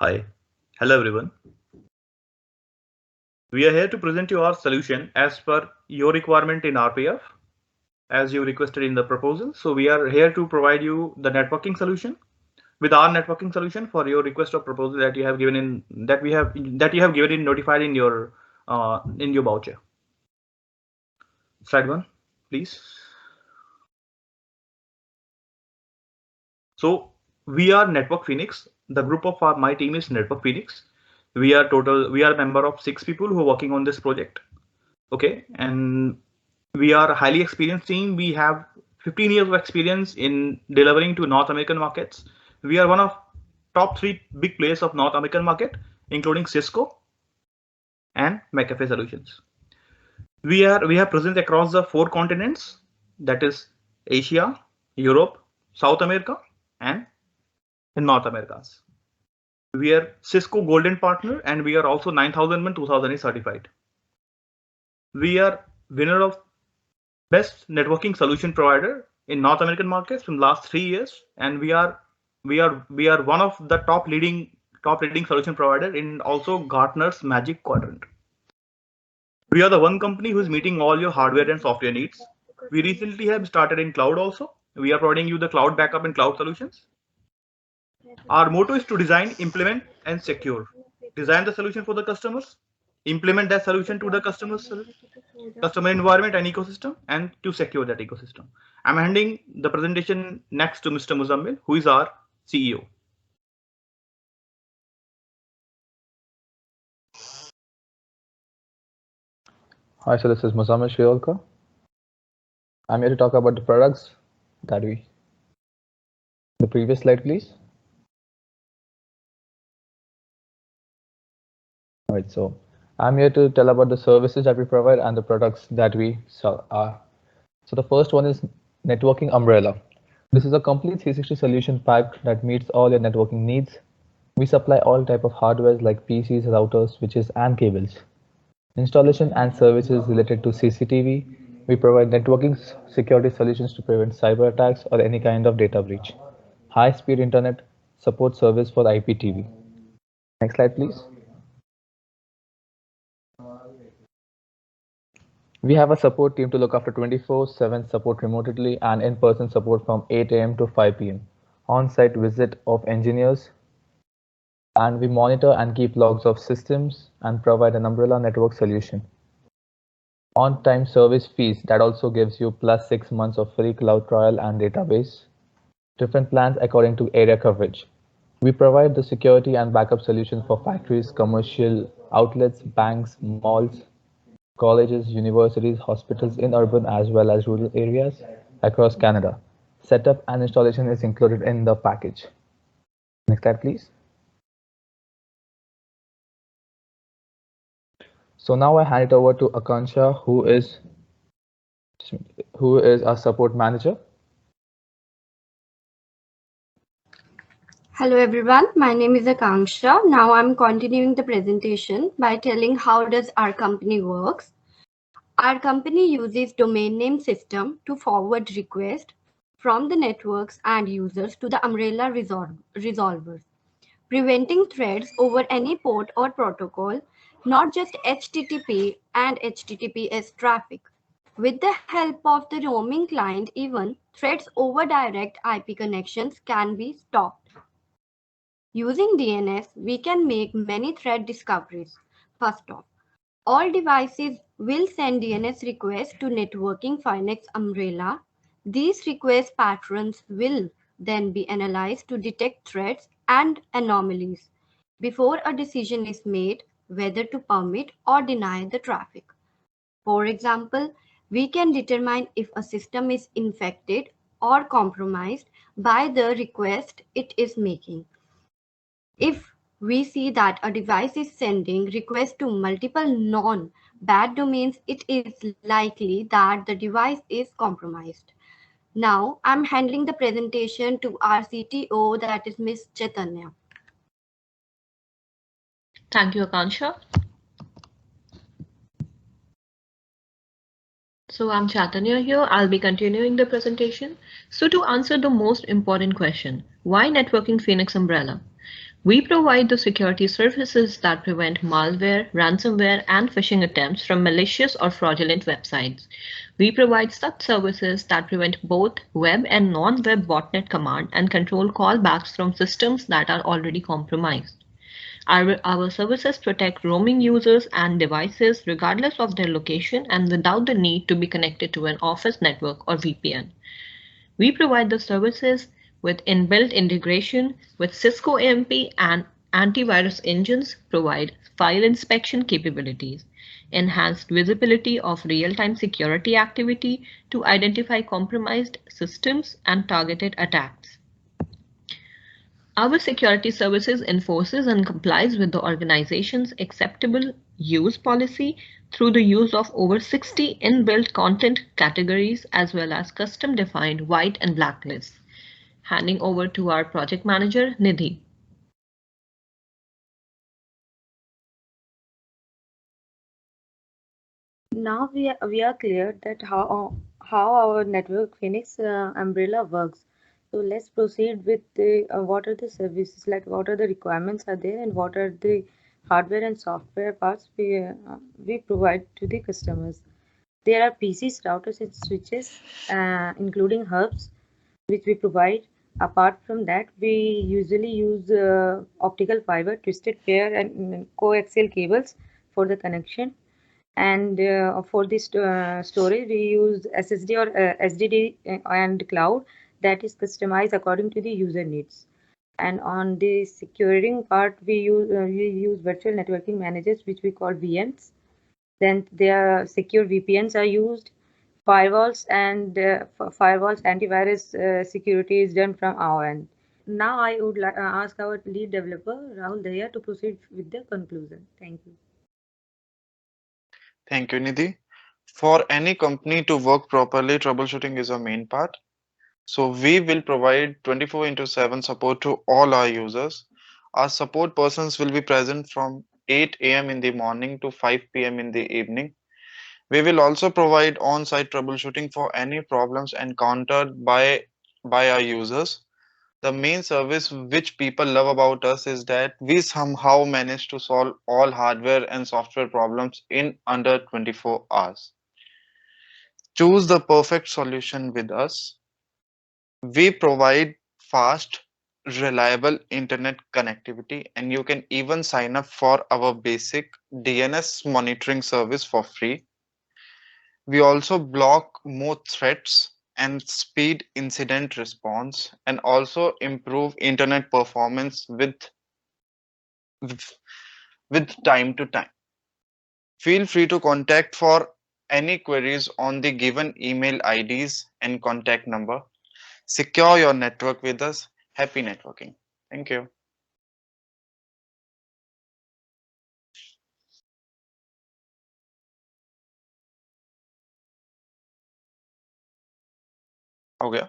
Hi. Hello everyone. We are here to present you our solution as per your requirement in RPF as you requested in the proposal. So we are here to provide you the networking solution with our networking solution for your request of proposal that you have given in notified in your voucher. Slide 1, please. So we are Network Phoenix. The group of my team is Network Phoenix. We are a member of 6 people who are working on this project. Okay, and we are a highly experienced team. We have 15 years of experience in delivering to North American markets. We are one of top 3 big players of North American market, including Cisco and McAfee Solutions. We have presence across the 4 continents, that is Asia, Europe, South America, and in North Americas. We are Cisco Golden Partner, and we are also 9001 2008 certified. We are winner of Best Networking Solution Provider in North American markets from last 3 years, and we are one of the top leading solution provider in also Gartner's Magic Quadrant. We are the one company who is meeting all your hardware and software needs. We recently have started in cloud also. We are providing you the cloud backup and cloud solutions. Our motto is to design, implement, and secure. Design the solution for the customers, implement that solution to the customer environment and ecosystem, and to secure that ecosystem. I'm handing the presentation next to Mr. Muzammil, who is our CEO. Hi, so this is Muzammil Shiolka. I'm here to talk about the products that the previous slide, please. All right, so I'm here to tell about the services that we provide and the products that we sell. So the first one is Networking Umbrella. This is a complete 360 solution pack that meets all your networking needs. We supply all type of hardware like PCs, routers, switches, and cables. Installation and services related to CCTV. We provide networking security solutions to prevent cyber attacks or any kind of data breach. High-speed internet support service for IPTV. Next slide, please. We have a support team to look after 24/7 support remotely and in-person support from 8 a.m. to 5 p.m. On-site visit of engineers, and we monitor and keep logs of systems and provide an umbrella network solution. On-time service fees that also gives you plus 6 months of free cloud trial and database. Different plans according to area coverage. We provide the security and backup solutions for factories, commercial outlets, banks, malls, colleges, universities, hospitals in urban as well as rural areas across Canada. Setup and installation is included in the package. Next slide, please. So now I hand it over to Akansha, who is our support manager. Hello everyone, my name is Akanksha. Now I'm continuing the presentation by telling how does our company works. Our company uses domain name system to forward requests from the networks and users to the umbrella resolvers, preventing threads over any port or protocol, not just HTTP and HTTPS traffic. With the help of the roaming client, even threads over direct IP connections can be stopped. Using DNS, we can make many thread discoveries. First off, all devices will send DNS requests to Networking Phoenix umbrella. These request patterns will then be analyzed to detect threats and anomalies before a decision is made whether to permit or deny the traffic. For example, we can determine if a system is infected or compromised by the request it is making. If we see that a device is sending requests to multiple non-bad domains, it is likely that the device is compromised. Now, I'm handling the presentation to our CTO, that is Ms. Chaitanya. Thank you, Akansha. So I'm Chaitanya here. I'll be continuing the presentation. So to answer the most important question, why Networking Phoenix Umbrella? We provide the security services that prevent malware, ransomware, and phishing attempts from malicious or fraudulent websites. We provide such services that prevent both web and non-web botnet command and control callbacks from systems that are already compromised. Our services protect roaming users and devices regardless of their location and without the need to be connected to an office network or VPN. We provide the services with inbuilt integration with Cisco AMP and antivirus engines, provide file inspection capabilities, enhanced visibility of real-time security activity to identify compromised systems and targeted attacks. Our security services enforces and complies with the organization's acceptable use policy through the use of over 60 inbuilt content categories as well as custom-defined white and black lists. Handing over to our project manager, Nidhi. Now we are clear that how our Network Phoenix umbrella works. So let's proceed with the what are the services, like what are the requirements are there, and what are the hardware and software parts we provide to the customers. There are PCs, routers, and switches, including hubs, which we provide. Apart from that, we usually use optical fiber, twisted pair, and coaxial cables for the connection. And for this storage, we use SSD or SDD and cloud that is customized according to the user needs. And on the securing part, we use virtual networking managers, which we call VMs. Then their secure VPNs are used. Firewalls and firewalls antivirus security is done from our end. Now I would ask our lead developer Rahul Dahiya to proceed with the conclusion. Thank you. Thank you, Nidhi. For any company to work properly, troubleshooting is a main part. So we will provide 24/7 support to all our users. Our support persons will be present from 8 a.m. in the morning to 5 p.m. in the evening. We will also provide on-site troubleshooting for any problems encountered by our users. The main service which people love about us is that we somehow manage to solve all hardware and software problems in under 24 hours. Choose the perfect solution with us. We provide fast, reliable internet connectivity, and you can even sign up for our basic DNS monitoring service for free. We also block more threats and speed incident response and also improve internet performance with, with time to time. Feel free to contact for any queries on the given email IDs and contact number. Secure your network with us. Happy networking. Thank you. Okay.